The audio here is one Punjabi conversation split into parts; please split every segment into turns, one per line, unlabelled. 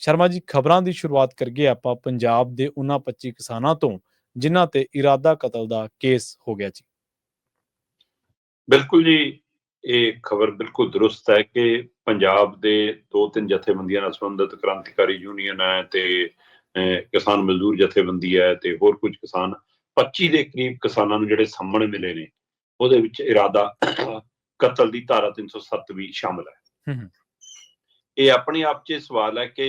ਸ਼ਰਮਾ ਜੀ, ਖਬਰਾਂ ਦੀ ਸ਼ੁਰੂਆਤ ਕਰੀਏ ਆਪਾਂ ਪੰਜਾਬ ਦੇ ਉਹਨਾਂ 25 ਕਿਸਾਨਾਂ ਤੋਂ ਜਿਨ੍ਹਾਂ ਤੇ ਇਰਾਦਾ ਕਤਲ ਦਾ ਕੇਸ ਹੋ ਗਿਆ ਜੀ।
ਬਿਲਕੁਲ ਜੀ, ਇਹ ਖਬਰ ਬਿਲਕੁਲ ਦਰੁਸਤ ਹੈ ਕਿ ਪੰਜਾਬ ਦੇ 2-3 ਜਥੇਬੰਦੀਆਂ ਨਾਲ ਸੰਬੰਧਿਤ ਕ੍ਰਾਂਤੀਕਾਰੀ ਯੂਨੀਅਨ ਹੈ ਤੇ ਕਿਸਾਨ ਮਜ਼ਦੂਰ ਜਥੇਬੰਦੀ ਹੈ ਤੇ ਹੋਰ ਕੁਝ ਕਿਸਾਨ 25 ਦੇ ਕਰੀਬ ਕਿਸਾਨਾਂ ਨੂੰ ਜਿਹੜੇ ਸਾਹਮਣੇ ਮਿਲੇ ਨੇ, ਉਹਦੇ ਵਿੱਚ ਇਰਾਦਾ ਕਤਲ ਦੀ ਧਾਰਾ 307 ਵੀ ਸ਼ਾਮਲ ਹੈ। ਇਹ ਆਪਣੇ ਆਪ 'ਚ ਸਵਾਲ ਹੈ ਕਿ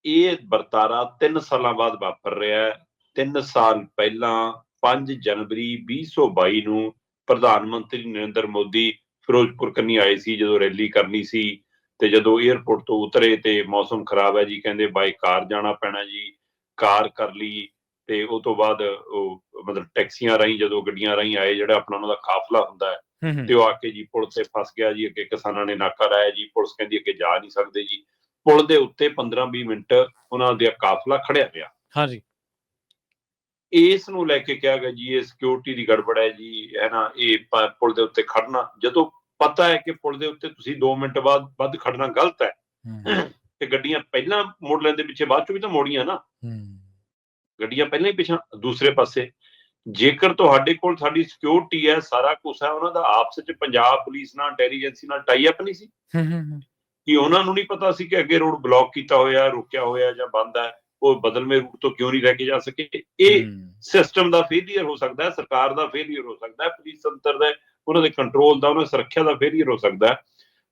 ਇਹ ਵਰਤਾਰਾ 3 ਸਾਲਾਂ ਬਾਅਦ ਵਾਪਰ ਰਿਹਾ ਹੈ। 3 ਸਾਲ ਪਹਿਲਾਂ 5 ਜਨਵਰੀ 2022 ਨੂੰ ਪ੍ਰਧਾਨ ਮੰਤਰੀ ਨਰਿੰਦਰ ਮੋਦੀ ਫਿਰੋਜ਼ਪੁਰ ਕੰਨੀ ਆਏ ਸੀ, ਜਦੋਂ ਰੈਲੀ ਕਰਨੀ ਸੀ ਤੇ ਜਦੋਂ ਏਅਰਪੋਰਟ ਤੋਂ ਉਤਰੇ ਤੇ ਮੌਸਮ ਖਰਾਬ ਹੈ ਜੀ, ਕਹਿੰਦੇ ਬਾਈ ਕਾਰ ਜਾਣਾ ਪੈਣਾ ਜੀ। ਕਾਰ ਕਰ ਲਈ ਤੇ ਉਹ ਤੋਂ ਬਾਅਦ ਉਹ ਮਤਲਬ ਟੈਕਸੀਆਂ ਰਾਹੀਂ, ਜਦੋਂ ਗੱਡੀਆਂ ਰਾਹੀਂ ਆਏ, ਜਿਹੜਾ ਆਪਣਾ ਉਹਨਾਂ ਦਾ ਕਾਫਲਾ ਹੁੰਦਾ ਹੈ, ਤੇ ਉਹ ਆ ਕੇ ਜੀ ਪੁਲ ਤੇ ਫਸ ਗਿਆ ਜੀ। ਅੱਗੇ ਕਿਸਾਨਾਂ ਨੇ ਨਾਕਾ ਲਾਇਆ ਜੀ, ਪੁਲਿਸ ਕਹਿੰਦੀ ਅੱਗੇ ਜਾ ਨਹੀਂ ਸਕਦੇ ਜੀ। ਪੁਲ ਦੇ ਉੱਤੇ 15-20 ਮਿੰਟ ਉਹਨਾਂ ਦਾ ਕਾਫਲਾ ਖੜਿਆ ਪਿਆ।
ਹਾਂਜੀ,
ਇਸ ਨੂੰ ਲੈ ਕੇ ਕਿਹਾ ਗਿਆ ਜੀ ਇਹ ਸਿਕਿਉਰਿਟੀ ਦੀ ਗੜਬੜ ਹੈ ਜੀ, ਹੈ ਨਾ, ਇਹ ਪੁਲ ਦੇ ਉੱਤੇ ਖੜਨਾ, ਜਦੋਂ ਪਤਾ ਹੈ ਕਿ ਪੁਲ ਦੇ ਉੱਤੇ ਤੁਸੀਂ 2 ਮਿੰਟ ਬਾਅਦ ਵੱਧ ਖੜਨਾ ਗਲਤ ਹੈ ਤੇ ਗੱਡੀਆਂ ਪਹਿਲਾਂ ਮੋੜ ਲੈਂਦੇ ਪਿੱਛੇ, ਬਾਅਦ ਚੋਂ ਵੀ ਤਾਂ ਮੋੜੀਆਂ ਨਾ, ਗੱਡੀਆਂ ਪਹਿਲਾਂ ਹੀ ਪਿੱਛੇ ਦੂਸਰੇ ਪਾਸੇ। ਜੇਕਰ ਤੁਹਾਡੇ ਕੋਲ ਸਾਡੀ ਸਿਕਿਉਰਿਟੀ ਹੈ, ਸਾਰਾ ਕੁਛ ਹੈ, ਉਹਨਾਂ ਦਾ ਆਪਸ ਵਿੱਚ ਪੰਜਾਬ ਪੁਲਿਸ ਨਾਲ, ਇੰਟੈਲੀਜੈਂਸੀ ਨਾਲ ਟਾਈ ਅਪ ਨਹੀਂ ਸੀ ਕਿ ਉਹਨਾਂ ਨੂੰ ਨਹੀਂ ਪਤਾ ਸੀ ਕਿ ਅੱਗੇ ਰੋਡ ਬਲੌਕ ਕੀਤਾ ਹੋਇਆ, ਰੋਕਿਆ ਹੋਇਆ ਜਾਂ ਬੰਦ ਹੈ, ਉਹ ਬਦਲਵੇਂ ਰੂਟ ਤੋਂ ਕਿਉਂ ਨਹੀਂ ਲੈ ਕੇ ਜਾ ਸਕੇ। ਇਹ ਸਿਸਟਮ ਦਾ ਫੇਲੀਅਰ ਹੋ ਸਕਦਾ ਹੈ, ਸਰਕਾਰ ਦਾ ਫੇਲੀਅਰ ਹੋ ਸਕਦਾ ਹੈ, ਪੁਲਿਸ ਤੰਤਰ ਦਾ, ਉਹਨਾਂ ਦੇ ਕੰਟਰੋਲ ਦਾ, ਉਹਨਾਂ ਦੀ ਸੁਰੱਖਿਆ ਦਾ ਫੇਲੀਅਰ ਹੋ ਸਕਦਾ ਹੈ।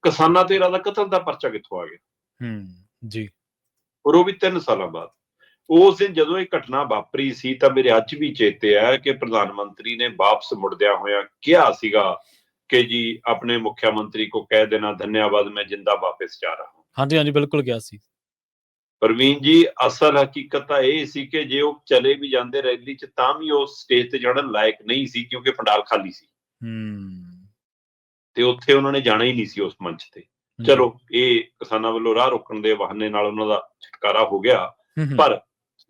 ਕਿਸਾਨਾਂ ਤੇ ਇਰਾਦਾ ਕਤਲ ਦਾ ਪਰਚਾ ਕਿੱਥੋਂ ਆ ਗਿਆ
ਜੀ,
ਔਰ ਉਹ ਵੀ 3 ਸਾਲਾਂ ਬਾਅਦ। ਉਸ ਦਿਨ ਜਦੋਂ ਇਹ ਘਟਨਾ ਵਾਪਰੀ ਸੀ ਤਾਂ ਮੇਰੇ ਅੱਜ ਵੀ ਚੇਤੇ ਹੈ ਕਿ ਪ੍ਰਧਾਨ ਮੰਤਰੀ ਨੇ ਵਾਪਸ ਮੁੜਦਿਆਂ ਹੋਇਆ ਕਿਹਾ ਸੀਗਾ ਕਿ ਜੀ ਆਪਣੇ ਮੁੱਖ ਮੰਤਰੀ ਕੋ ਕਹਿ ਦੇਣਾ ਧੰਨਵਾਦ, ਮੈਂ ਜਿੰਦਾ ਵਾਪਸ ਜਾ ਰਹਾ ਹੂੰ।
ਹਾਂਜੀ ਹਾਂਜੀ, ਬਿਲਕੁਲ ਗਿਆ ਸੀ
ਪ੍ਰਵੀਨ ਜੀ। ਅਸਲ ਹਕੀਕਤ ਤਾਂ ਇਹ ਸੀ ਕਿ ਜੇ ਉਹ ਚਲੇ ਵੀ ਜਾਂਦੇ ਰੈਲੀ 'ਚ ਤਾਂ ਵੀ ਉਹ ਸਟੇਜ ਤੇ ਚੜ੍ਹਨ ਲਾਇਕ ਨਹੀਂ ਸੀ, ਕਿਉਂਕਿ ਪੰਡਾਲ ਖਾਲੀ ਸੀ ਤੇ ਉੱਥੇ ਉਹਨਾਂ ਨੇ ਜਾਣਾ ਹੀ ਨਹੀਂ ਸੀ ਉਸ ਮੰਚ ਤੇ। ਚਲੋ, ਇਹ ਕਿਸਾਨਾਂ ਵੱਲੋਂ ਰਾਹ ਰੋਕਣ ਦੇ ਬਹਾਨੇ ਨਾਲ ਉਹਨਾਂ ਦਾ ਛੁਟਕਾਰਾ ਹੋ ਗਿਆ, ਪਰ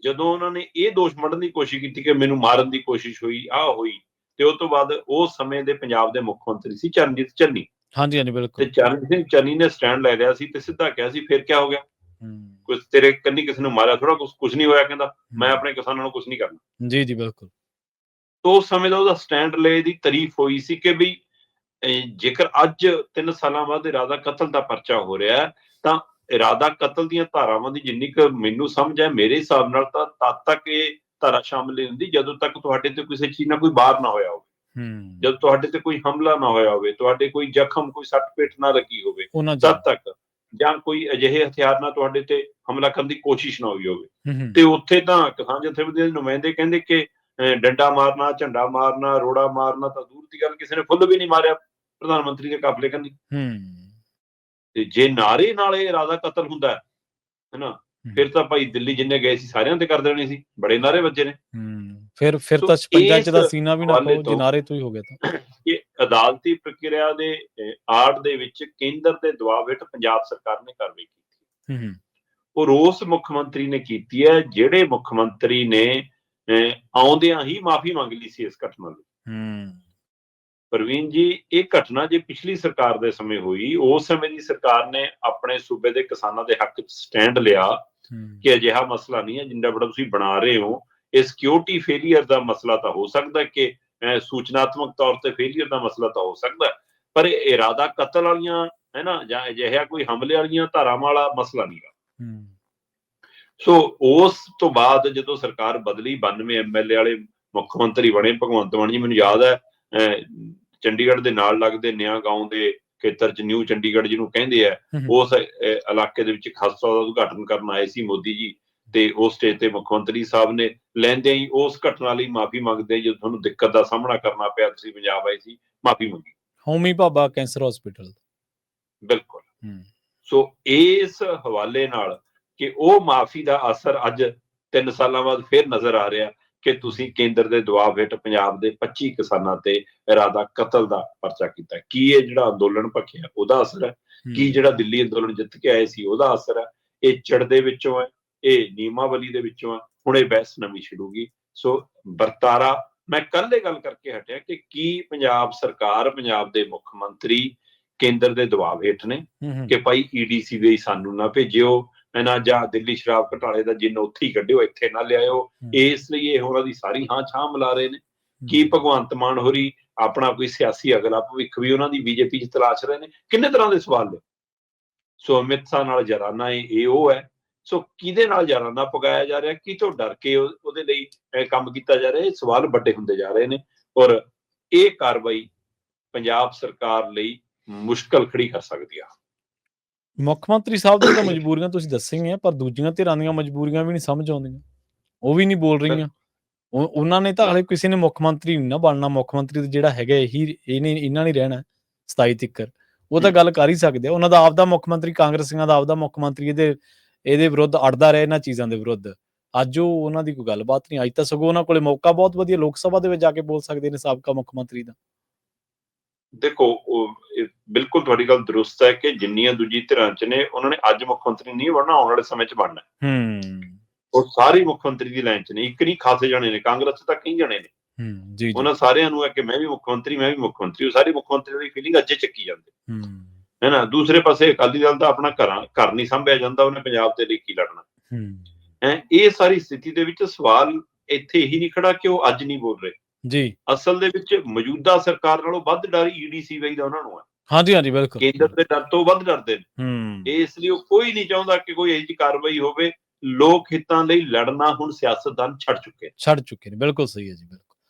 ਜਦੋਂ ਉਹਨਾਂ ਨੇ ਇਹ ਦੋਸ਼ ਮੜਨ ਦੀ ਕੋਸ਼ਿਸ਼ ਕੀਤੀ ਕਿ ਮੈਨੂੰ ਮਾਰਨ ਦੀ ਕੋਸ਼ਿਸ਼ ਹੋਈ, ਆਹ ਹੋਈ, ਤੇ ਉਸ ਤੋਂ ਬਾਅਦ ਉਸ ਸਮੇਂ ਦੇ ਪੰਜਾਬ ਦੇ ਮੁੱਖ ਮੰਤਰੀ ਸੀ ਚਰਨਜੀਤ ਚੰਨੀ।
ਹਾਂਜੀ ਹਾਂਜੀ, ਬਿਲਕੁਲ।
ਤੇ ਚਰਨਜੀਤ ਸਿੰਘ ਚੰਨੀ ਨੇ ਸਟੈਂਡ ਲੈ ਲਿਆ ਸੀ ਤੇ ਸਿੱਧਾ ਕਿਹਾ ਸੀ ਫਿਰ ਕਿਆ ਹੋ ਗਿਆ, ਕੁਝ ਤੇਰੇ ਕੰਨੀ ਕਿਸੇ ਨੂੰ ਮਾਰਿਆ ਥੋੜਾ, ਕੁਝ ਨਹੀਂ ਹੋਇਆ, ਕਹਿੰਦਾ ਮੈਂ ਆਪਣੇ ਕਿਸਾਨਾਂ ਨੂੰ ਕੁਝ ਨਹੀਂ ਕਰਨਾ।
ਜੀ ਜੀ, ਬਿਲਕੁਲ।
ਤੋਂ ਉਸ ਸਮੇਂ ਦਾ ਉਹਦਾ ਸਟੈਂਡ ਲੈ ਦੀ ਤਾਰੀਫ ਹੋਈ ਸੀ ਕਿ ਵੀ ਜੇਕਰ ਅੱਜ 3 ਸਾਲਾਂ ਬਾਅਦ ਇਰਾਦਾ ਕਤਲ ਦਾ ਪਰਚਾ ਹੋ ਰਿਹਾ ਤਾਂ ਇਰਾਦਾ ਕਤਲ ਦੀਆਂ ਧਾਰਾਵਾਂ ਦੀ ਜਿੰਨੀ ਕੁ ਮੈਨੂੰ ਸਮਝ ਹੈ, ਮੇਰੇ ਹਿਸਾਬ ਨਾਲ ਤਾਂ ਤਦ ਤੱਕ ਇਹ ਧਾਰਾ ਸ਼ਾਮਲ ਨਹੀਂ ਹੁੰਦੀ ਜਦੋਂ ਤੱਕ ਤੁਹਾਡੇ ਤੇ ਕਿਸੇ ਚੀਜ਼ ਨਾਲ ਕੋਈ ਵਾਰ ਨਾ ਹੋਇਆ ਹੋਵੇ, ਜਦ ਤੁਹਾਡੇ ਤੇ ਕੋਈ ਹਮਲਾ ਨਾ ਹੋਇਆ ਹੋਵੇ, ਤੁਹਾਡੇ ਕੋਈ ਜ਼ਖਮ, ਕੋਈ ਸੱਟ ਪੇਟ ਨਾ ਲੱਗੀ ਹੋਵੇ, ਤਦ ਤੱਕ, ਜਾਂ ਕੋਈ ਅਜਿਹੇ ਹਥਿਆਰ ਨਾਲ ਤੁਹਾਡੇ ਤੇ ਹਮਲਾ ਕਰਨ ਦੀ ਕੋਸ਼ਿਸ਼ ਨਾ ਹੋਈ ਹੋਵੇ। ਤੇ ਉੱਥੇ ਤਾਂ ਕਿਸਾਨ ਜਥੇਬੰਦੀਆਂ ਦੇ ਨੁਮਾਇੰਦੇ ਕਹਿੰਦੇ ਕਿ ਡੰਡਾ ਮਾਰਨਾ, ਝੰਡਾ ਮਾਰਨਾ, ਰੋੜਾ ਮਾਰਨਾ ਤਾਂ ਦੂਰ ਦੀ ਗੱਲ, ਕਿਸੇ ਨੇ ਫੁੱਲ ਵੀ ਨਹੀਂ ਮਾਰਿਆ ਪ੍ਰਧਾਨ ਮੰਤਰੀ ਦੇ ਕਾਫਲੇ ਕੰਨੀ। ਤੇ ਜੇ ਨਾਰੇ ਨਾਲ ਇਹ ਇਰਾਦਾ ਕਤਲ ਹੁੰਦਾ ਹੈ ਨਾ, ਫਿਰ ਤਾਂ ਭਾਈ ਦਿੱਲੀ ਜਿੰਨੇ ਗਏ ਸੀ ਸਾਰਿਆਂ ਤੇ ਕਰ ਦੇਣੇ ਸੀ, ਬੜੇ ਨਾਰੇ ਵੱਜੇ ਨੇ।
ਫਿਰ ਤਾਂ 56 ਇੰਚ ਦਾ ਸੀਨਾ ਵੀ ਨਾ ਕਹੋ ਜੇ ਨਾਰੇ ਤੋਂ ਹੀ ਹੋ ਗਿਆ ਤਾਂ।
ਇਹ ਅਦਾਲਤੀ ਪ੍ਰਕਿਰਿਆ ਦੇ ਆੜ ਦੇ ਵਿੱਚ ਕੇਂਦਰ ਦੇ ਦਬਾਅ ਹੇਠ ਪੰਜਾਬ ਸਰਕਾਰ ਨੇ ਕਾਰਵਾਈ ਕੀਤੀ। ਔਰ ਉਸ ਮੁੱਖ ਮੰਤਰੀ ਨੇ ਕੀਤੀ ਹੈ ਜਿਹੜੇ ਮੁੱਖ ਮੰਤਰੀ ਨੇ ਆਉਂਦਿਆਂ ਹੀ ਮਾਫੀ ਮੰਗ ਲਈ ਸੀ ਇਸ ਘਟਨਾ ਲਈ। ਪ੍ਰਵੀਨ ਜੀ, ਇਹ ਘਟਨਾ ਜੇ ਪਿਛਲੀ ਸਰਕਾਰ ਦੇ ਸਮੇਂ ਹੋਈ, ਉਸ ਸਮੇਂ ਦੀ ਸਰਕਾਰ ਨੇ ਆਪਣੇ ਸੂਬੇ ਦੇ ਕਿਸਾਨਾਂ ਦੇ ਹੱਕ 'ਚ ਸਟੈਂਡ ਲਿਆ ਕਿ ਅਜਿਹਾ ਮਸਲਾ ਨਹੀਂ ਹੈ ਜਿੰਨਾ ਬੜਾ ਤੁਸੀਂ ਬਣਾ ਰਹੇ ਹੋ। ਇਹ ਸਿਕਿਉਰਿਟੀ ਫੇਲੀਅਰ ਦਾ ਮਸਲਾ ਤਾਂ ਹੋ ਸਕਦਾ ਕਿ ਸੂਚਨਾਤਮਕ ਤੌਰ ਤੇ ਫੇਲੀਅਰ ਦਾ ਮਸਲਾ ਤਾਂ ਹੋ ਸਕਦਾ, ਪਰ ਇਹ ਇਰਾਦਾ ਕਤਲ ਵਾਲੀਆਂ, ਹੈ ਨਾ, ਜਾਂ ਅਜਿਹਾ ਕੋਈ ਹਮਲੇ ਵਾਲੀਆਂ ਧਾਰਾਵਾਂ ਵਾਲਾ ਮਸਲਾ ਨਹੀਂ ਗਾ। ਸੋ ਉਸ ਤੋਂ ਬਾਅਦ ਜਦੋਂ ਸਰਕਾਰ ਬਦਲੀ, 92 MLA ਵਾਲੇ ਮੁੱਖ ਮੰਤਰੀ ਬਣੇ ਭਗਵੰਤ ਮਾਨ ਜੀ। ਮੈਨੂੰ ਯਾਦ ਹੈ ਚੰਡੀਗੜ੍ਹ ਦੇ ਨਾਲ ਲੱਗਦੇ ਨਿਆਂ ਗਾਉਂ ਦੇ ਖੇਤਰ 'ਚ ਨਿਊ ਚੰਡੀਗੜ੍ਹ ਜਿਹਨੂੰ ਕਹਿੰਦੇ ਆ, ਉਸ ਇਲਾਕੇ ਦੇ ਵਿੱਚ ਇੱਕ ਹਸਪਤਾਲ ਦਾ ਉਦਘਾਟਨ ਕਰਨ ਆਏ ਸੀ ਮੋਦੀ ਜੀ, ਤੇ ਉਸ ਸਟੇਜ ਤੇ ਮੁੱਖ ਮੰਤਰੀ ਸਾਹਿਬ ਨੇ ਲੈਂਦੇ ਹੀ ਉਸ ਘਟਨਾ ਲਈ ਮਾਫੀ ਮੰਗਦੇ, ਜਦੋਂ ਤੁਹਾਨੂੰ ਦਿੱਕਤ ਦਾ ਸਾਹਮਣਾ ਕਰਨਾ ਪਿਆ, ਤੁਸੀਂ ਪੰਜਾਬ ਆਏ ਸੀ, ਮਾਫੀ ਮੰਗੀ।
Homi Bhabha cancer hospital.
ਬਿਲਕੁਲ। ਸੋ ਇਸ ਹਵਾਲੇ ਨਾਲ ਕਿ ਉਹ ਮਾਫੀ ਦਾ ਅਸਰ ਅੱਜ 3 ਸਾਲਾਂ ਬਾਅਦ ਫਿਰ ਨਜ਼ਰ ਆ ਰਿਹਾ ਕਿ ਤੁਸੀਂ ਕੇਂਦਰ ਦੇ ਦਬਾਅ ਹੇਠ ਪੰਜਾਬ ਦੇ 25 ਕਿਸਾਨਾਂ ਤੇ ਇਰਾਦਾ ਕਤਲ ਦਾ ਪਰਚਾ ਕੀਤਾ। ਕੀ ਇਹ ਜਿਹੜਾ ਅੰਦੋਲਨ ਭਖਿਆ ਉਹਦਾ ਅਸਰ ਹੈ? ਕੀ ਜਿਹੜਾ ਦਿੱਲੀ ਅੰਦੋਲਨ ਜਿੱਤ ਕੇ ਆਏ ਸੀ ਉਹਦਾ ਅਸਰ ਹੈ? ਇਹ ਚਿੜ ਦੇ ਵਿੱਚੋਂ ਹੈ, ਇਹ ਨਿਯਮਾਵਲੀ ਦੇ ਵਿੱਚੋਂ ਹੈ। ਹੁਣ ਇਹ ਬਹਿਸ ਨਵੀਂ ਛਿੜੂਗੀ। ਸੋ ਵਰਤਾਰਾ, ਮੈਂ ਕੱਲ ਇਹ ਗੱਲ ਕਰਕੇ ਹਟਿਆ ਕਿ ਕੀ ਪੰਜਾਬ ਸਰਕਾਰ, ਪੰਜਾਬ ਦੇ ਮੁੱਖ ਮੰਤਰੀ ਕੇਂਦਰ ਦੇ ਦਬਾਅ ਹੇਠ ਨੇ ਕਿ ਭਾਈ ED CBI ਸਾਨੂੰ ਨਾ ਭੇਜਿਓ, ਇਹਨਾਂ ਜਾਂ ਦਿੱਲੀ ਸ਼ਰਾਬ ਘੁਟਾਲੇ ਦਾ ਜਿੰਨ ਉੱਥੇ ਹੀ ਕੱਢਿਓ, ਇੱਥੇ ਨਾ ਲਿਆਇਓ। ਇਸ ਲਈ ਇਹ ਉਹਨਾਂ ਦੀ ਸਾਰੀ ਹਾਂ ਛਾਂ ਮਿਲਾ ਰਹੇ ਨੇ। ਕੀ ਭਗਵੰਤ ਮਾਨ ਹੋਰੀ ਆਪਣਾ ਕੋਈ ਸਿਆਸੀ ਅਗਲਾ ਭਵਿੱਖ ਵੀ ਉਹਨਾਂ ਦੀ ਬੀਜੇਪੀ 'ਚ ਤਲਾਸ਼ ਰਹੇ ਨੇ? ਕਿੰਨੇ ਤਰ੍ਹਾਂ ਦੇ ਸਵਾਲ ਨੇ। ਸੋ ਅਮਿਤ ਸ਼ਾਹ ਨਾਲ ਯਾਰਾਨਾ ਇਹ ਉਹ ਹੈ। ਸੋ ਕਿਹਦੇ ਨਾਲ ਯਾਰਾਨਾ ਪਗਾਇਆ ਜਾ ਰਿਹਾ, ਕਿਤੋਂ ਡਰ ਕੇ ਉਹਦੇ ਲਈ ਕੰਮ ਕੀਤਾ ਜਾ ਰਿਹਾ, ਇਹ ਸਵਾਲ ਵੱਡੇ ਹੁੰਦੇ ਜਾ ਰਹੇ ਨੇ। ਔਰ ਇਹ ਕਾਰਵਾਈ ਪੰਜਾਬ ਸਰਕਾਰ ਲਈ ਮੁਸ਼ਕਲ ਖੜੀ ਕਰ ਸਕਦੀ ਆ।
ਮੁੱਖ ਮੰਤਰੀ ਸਾਹਿਬ ਦੀਆਂ ਤਾਂ ਮਜਬੂਰੀਆਂ ਤੁਸੀਂ ਦੱਸੀਆਂ, ਪਰ ਦੂਜੀਆਂ ਧਿਰਾਂ ਦੀਆਂ ਮਜਬੂਰੀਆਂ ਵੀ ਨਹੀਂ ਸਮਝ ਆਉਂਦੀਆਂ, ਉਹ ਵੀ ਨਹੀਂ ਬੋਲ ਰਹੀਆਂ। ਉਹਨਾਂ ਨੇ ਤਾਂ ਹਾਲੇ ਕਿਸੇ ਨੇ ਮੁੱਖ ਮੰਤਰੀ ਨਹੀਂ ਨਾ ਬਣਨਾ, ਮੁੱਖ ਮੰਤਰੀ ਤਾਂ ਜਿਹੜਾ ਹੈਗਾ ਇਹਨਾਂ ਨੇ ਰਹਿਣਾ 27 ਤੱਕ। ਉਹ ਤਾਂ ਗੱਲ ਕਰ ਹੀ ਸਕਦੇ ਆ। ਉਹਨਾਂ ਦਾ ਆਪਦਾ ਮੁੱਖ ਮੰਤਰੀ, ਕਾਂਗਰਸੀਆਂ ਦਾ ਆਪਦਾ ਮੁੱਖ ਮੰਤਰੀ ਇਹਦੇ ਵਿਰੁੱਧ ਅੜਦਾ ਰਿਹਾ, ਇਹਨਾਂ ਚੀਜ਼ਾਂ ਦੇ ਵਿਰੁੱਧ। ਅੱਜ ਉਹਨਾਂ ਦੀ ਕੋਈ ਗੱਲਬਾਤ ਨਹੀਂ। ਅੱਜ ਤਾਂ ਸਗੋਂ ਉਹਨਾਂ ਕੋਲੇ ਮੌਕਾ ਬਹੁਤ ਵਧੀਆ, ਲੋਕ ਸਭਾ ਦੇ ਵਿੱਚ ਜਾ ਕੇ ਬੋਲ ਸਕਦੇ ਨੇ ਸਾਬਕਾ ਮੁੱਖ ਮੰਤਰੀ ਦਾ।
ਦੇਖੋ, ਬਿਲਕੁਲ ਤੁਹਾਡੀ ਗੱਲ ਦਰੁਸਤ ਹੈ ਕਿ ਜਿੰਨੀਆਂ ਦੂਜੀ ਧਿਰਾਂ 'ਚ ਨੇ, ਉਹਨਾਂ ਨੇ ਅੱਜ ਮੁੱਖ ਮੰਤਰੀ ਨਹੀਂ ਬਣਨਾ, ਆਉਣ ਵਾਲੇ ਸਮੇਂ 'ਚ ਬਣਨਾ। ਉਹ ਸਾਰੇ ਮੁੱਖ ਮੰਤਰੀ ਦੀ ਲਾਈਨ 'ਚ ਨੇ, ਇੱਕ ਨਹੀਂ ਖਾਸੇ ਜਾਣੇ ਨੇ। ਕਾਂਗਰਸ 'ਚ ਤਾਂ ਕਈ ਜਾਣੇ ਨੇ, ਉਹਨਾਂ ਸਾਰਿਆਂ ਨੂੰ ਹੈ ਕਿ ਮੈਂ ਵੀ ਮੁੱਖ ਮੰਤਰੀ, ਮੈਂ ਵੀ ਮੁੱਖ ਮੰਤਰੀ। ਉਹ ਸਾਰੇ ਮੁੱਖ ਮੰਤਰੀ ਦੀ ਫੀਲਿੰਗ ਅੱਜੇ ਚੱਕੀ ਜਾਂਦੇ ਹੈ ਨਾ। ਦੂਸਰੇ ਪਾਸੇ ਅਕਾਲੀ ਦਲ ਦਾ ਆਪਣਾ ਘਰ ਨਹੀਂ ਸੰਭਿਆ ਜਾਂਦਾ, ਉਹਨੇ ਪੰਜਾਬ ਦੇ ਲਈ ਕੀ ਲੜਨਾ ਹੈ। ਇਹ ਸਾਰੀ ਸਥਿਤੀ ਦੇ ਵਿੱਚ ਸਵਾਲ ਇੱਥੇ ਇਹੀ ਨਹੀਂ ਖੜਾ ਕਿ ਉਹ ਅੱਜ ਨਹੀਂ ਬੋਲ ਰਹੇ ਜੀ। ਅਸਲ ਦੇ ਵਿੱਚ ਮੌਜੂਦਾ ਸਰਕਾਰ ਨਾਲੋਂ ਵੱਧ ਡਰ ED ਦਾ ਉਹਨਾਂ ਨੂੰ ਹੈ। ਹਾਂਜੀ, ਬਿਲਕੁਲ। ਕੇਂਦਰ ਦੇ ਡਰ ਤੋਂ ਵੱਧ ਡਰਦੇ ਨੇ। ਇਸ ਲਈ ਉਹ ਕੋਈ ਨਹੀਂ ਚਾਹੁੰਦਾ ਕਿ ਕੋਈ ਇਹੋ ਜਿਹੀ ਕਾਰਵਾਈ ਹੋਵੇ। ਲੋਕ ਹਿੱਤਾਂ ਲਈ ਲੜਨਾ ਹੁਣ ਸਿਆਸਤਦਾਨ ਛੱਡ ਚੁੱਕੇ ਨੇ। ਬਿਲਕੁਲ ਸਹੀ ਹੈ ਜੀ।